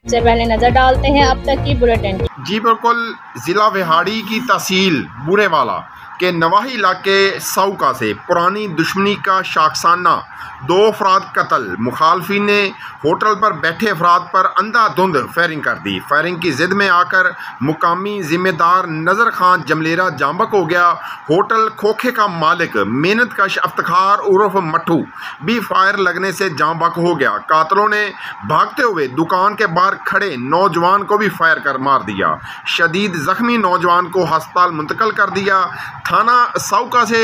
से पहले नजर डालते हैं अब तक की बुलेटिन। जी बिल्कुल, जिला विहाड़ी की तहसील बूरेवाला के नवाही इलाके साउका से पुरानी दुश्मनी का शाखसाना, 2 अफराद कत्ल। मुखालफिन ने होटल पर बैठे अफराद पर अंधाधुंध फायरिंग कर दी। फायरिंग की जिद में आकर मुकामी जिम्मेदार नज़र खान जमलेरा जांबक हो गया। होटल खोखे का मालिक मेहनत कश अफ्तार उर्फ मट्ठू भी फायर लगने से जांबक हो गया। कातलों ने भागते हुए दुकान के बाहर खड़े नौजवान को भी फायर कर मार दिया। शदीद जख्मी नौजवान को अस्पताल मुंतकिल कर दिया। थाना साउका से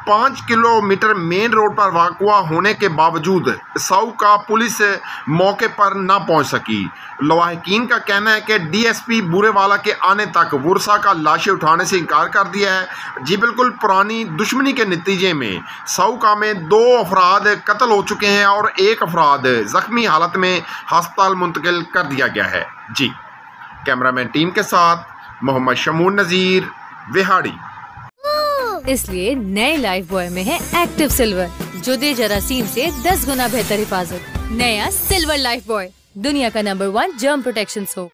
5 किलोमीटर मेन रोड पर वाक़ा होने के बावजूद साउका पुलिस मौके पर ना पहुंच सकी। लवाहकीन का कहना है कि डीएसपी बूरेवाला के आने तक वर्षा का लाशें उठाने से इनकार कर दिया है। जी बिल्कुल, पुरानी दुश्मनी के नतीजे में साउका में 2 अफराद कत्ल हो चुके हैं और 1 अफराद जख्मी हालत में अस्पताल मुंतकिल कर दिया गया है। जी, कैमरामैन टीम के साथ मोहम्मद शमून नज़ीर, विहाड़ी। इसलिए नए लाइफ बॉय में है एक्टिव सिल्वर, जो दे जरासीम से 10 गुना बेहतर हिफाजत। नया सिल्वर लाइफ बॉय, दुनिया का नंबर 1 जर्म प्रोटेक्शन सोप।